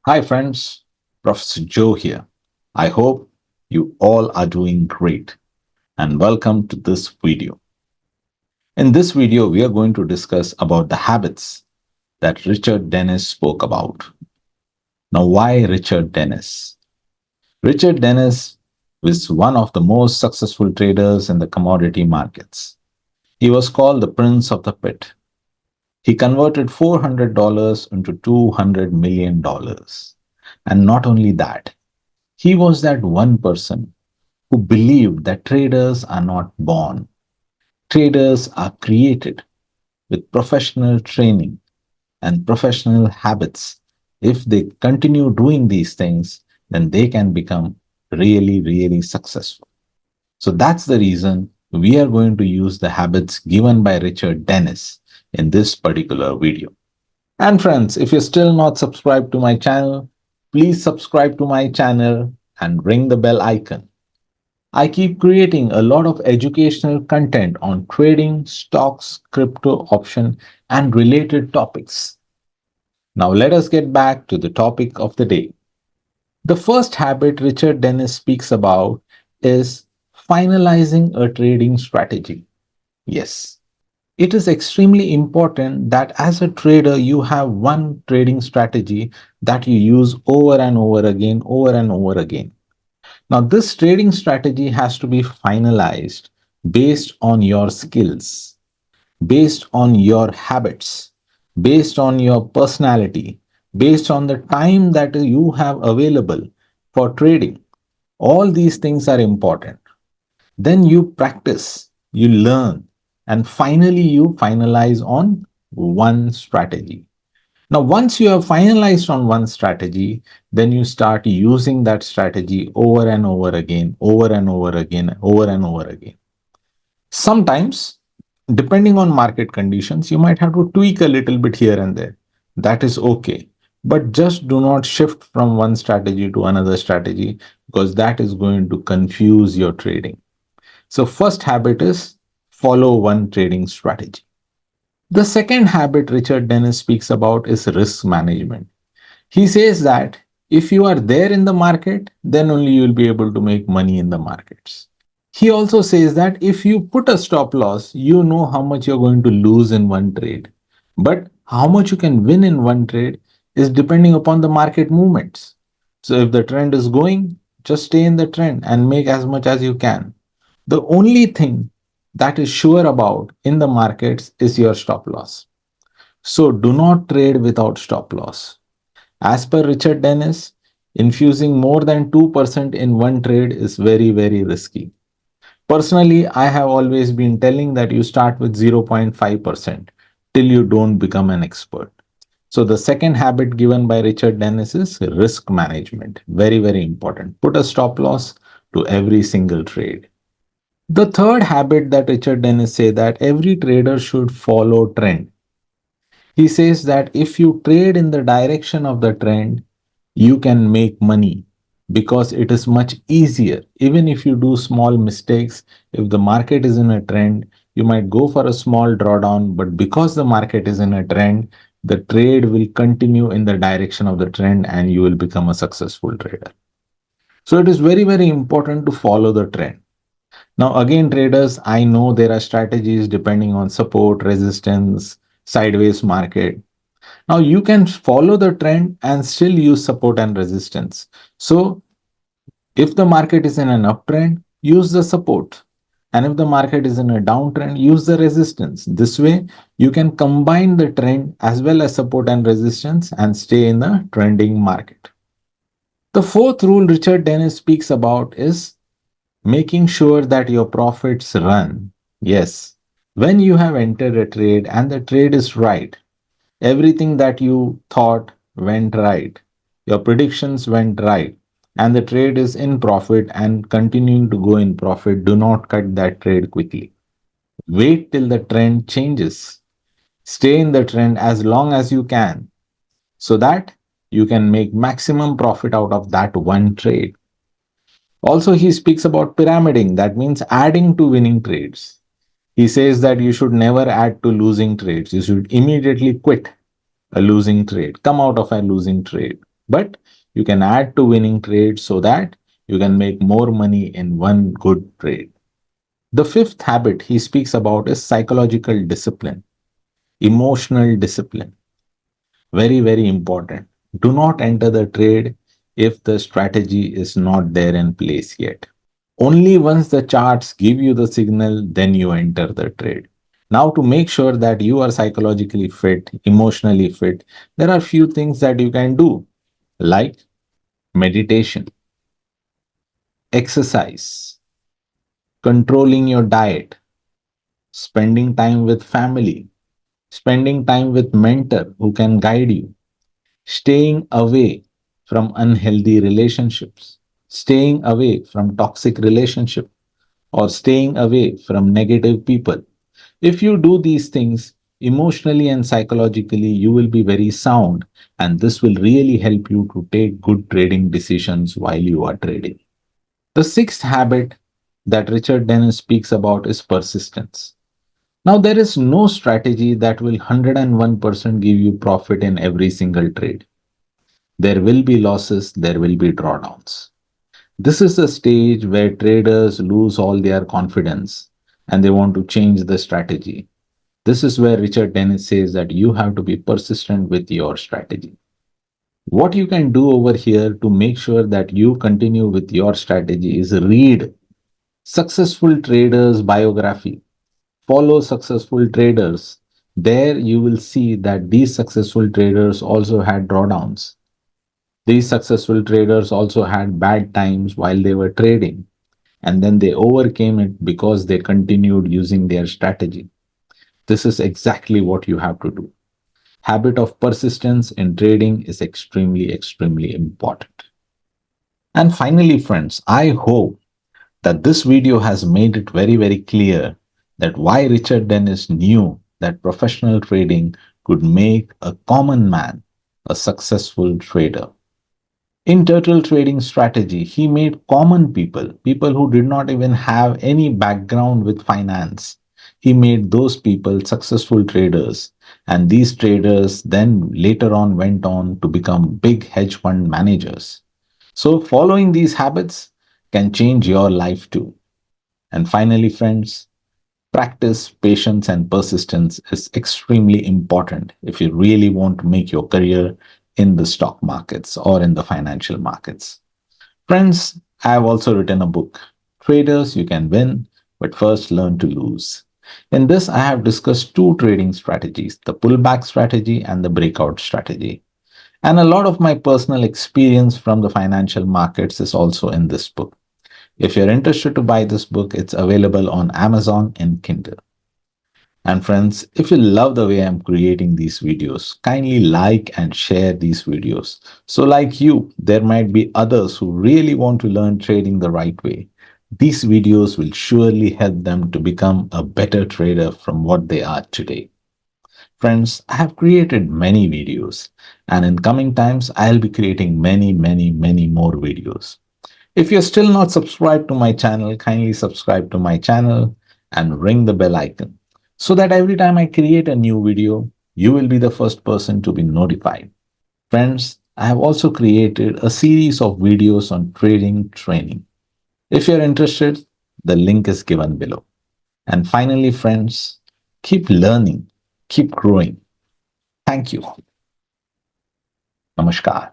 Hi, friends. Professor Joe here. I hope you all are doing great and welcome to this video. In this video, we are going to discuss about the habits that Richard Dennis spoke about. Now, why Richard Dennis? Richard Dennis was one of the most successful traders in the commodity markets. He was called the Prince of the Pit. He converted $400 into $200 million. And not only that, he was that one person who believed that traders are not born. Traders are created with professional training and professional habits. If they continue doing these things, then they can become really, really successful. So that's the reason we are going to use the habits given by Richard Dennis in this particular video. And friends, if you're still not subscribed to my channel, please subscribe to my channel and ring the bell icon. I keep creating a lot of educational content on trading, stocks, crypto option, and related topics. Now let us get back to the topic of the day. The first habit Richard Dennis speaks about is finalizing a trading strategy. Yes, it is extremely important that as a trader you have one trading strategy that you use over and over again, over and over again. Now, this trading strategy has to be finalized based on your skills, based on your habits, based on your personality, based on the time that you have available for trading. All these things are important. Then you practice, you learn, and finally you finalize on one strategy. Now, once you have finalized on one strategy, then you start using that strategy over and over again, over and over again, over and over again. Sometimes, depending on market conditions, you might have to tweak a little bit here and there. That is okay. But just do not shift from one strategy to another strategy because that is going to confuse your trading. So, first habit is follow one trading strategy. The second habit Richard Dennis speaks about is risk management. He says that if you are there in the market, then only you will be able to make money in the markets. He also says that if you put a stop loss, you know how much you're going to lose in one trade. But how much you can win in one trade is depending upon the market movements. So if the trend is going, just stay in the trend and make as much as you can. The only thing that is sure about in the markets is your stop loss. So do not trade without stop loss. As per Richard Dennis, infusing more than 2% in one trade is very, very risky. Personally, I have always been telling that you start with 0.5% till you don't become an expert. So the second habit given by Richard Dennis is risk management. Very, very important. Put a stop loss to every single trade. The third habit that Richard Dennis say that every trader should follow trend. He says that if you trade in the direction of the trend, you can make money because it is much easier. Even if you do small mistakes, if the market is in a trend, you might go for a small drawdown, but because the market is in a trend, the trade will continue in the direction of the trend and you will become a successful trader. So it is very, very important to follow the trend. Now, again, traders, I know there are strategies depending on support, resistance, sideways market. Now, you can follow the trend and still use support and resistance. So, if the market is in an uptrend, use the support. And if the market is in a downtrend, use the resistance. This way, you can combine the trend as well as support and resistance and stay in the trending market. The fourth rule Richard Dennis speaks about is making sure that your profits run. Yes, when you have entered a trade and the trade is right, everything that you thought went right, your predictions went right, and the trade is in profit and continuing to go in profit, do not cut that trade quickly. Wait till the trend changes. Stay in the trend as long as you can so that you can make maximum profit out of that one trade. Also, he speaks about pyramiding, that means adding to winning trades. He says that you should never add to losing trades. You should immediately quit a losing trade, come out of a losing trade. but you can add to winning trades so that you can make more money in one good trade. The fifth habit he speaks about is psychological discipline, emotional discipline. Very, very important. Do not enter the trade if the strategy is not there in place yet. Only once the charts give you the signal, then you enter the trade. Now, to make sure that you are psychologically fit, emotionally fit, there are few things that you can do, like meditation, exercise, controlling your diet, spending time with family, spending time with mentor who can guide you, staying away from unhealthy relationships, staying away from toxic relationship, or staying away from negative people. If you do these things emotionally and psychologically, you will be very sound, and this will really help you to take good trading decisions while you are trading. The sixth habit that Richard Dennis speaks about is persistence. Now, there is no strategy that will 101% give you profit in every single trade. There will be losses, there will be drawdowns. This is the stage where traders lose all their confidence and they want to change the strategy. This is where Richard Dennis says that you have to be persistent with your strategy. What you can do over here to make sure that you continue with your strategy is read successful traders' biography, follow successful traders. There you will see that these successful traders also had drawdowns. These successful traders also had bad times while they were trading, and then they overcame it because they continued using their strategy. This is exactly what you have to do. Habit of persistence in trading is extremely, extremely important. And finally, friends, I hope that this video has made it very, very clear that why Richard Dennis knew that professional trading could make a common man a successful trader. In turtle trading strategy, he made common people, people who did not even have any background with finance. He made those people successful traders. And these traders then later on went on to become big hedge fund managers. So, following these habits can change your life too. And finally, friends, practice, patience, and persistence is extremely important if you really want to make your career in the stock markets or in the financial markets. Friends, I have also written a book, Traders You Can Win, but First Learn to Lose. In this, I have discussed two trading strategies, the pullback strategy and the breakout strategy. And a lot of my personal experience from the financial markets is also in this book. If you're interested to buy this book, it's available on Amazon in Kindle. And friends, if you love the way I'm creating these videos, kindly like and share these videos. So, like you, there might be others who really want to learn trading the right way. These videos will surely help them to become a better trader from what they are today. Friends, I have created many videos, and in coming times, I'll be creating many, many, many more videos. If you're still not subscribed to my channel, kindly subscribe to my channel and ring the bell icon so that every time I create a new video, you will be the first person to be notified. Friends, I have also created a series of videos on trading training. If you're interested, the link is given below. And finally, friends, keep learning, keep growing. Thank you. Namaskar.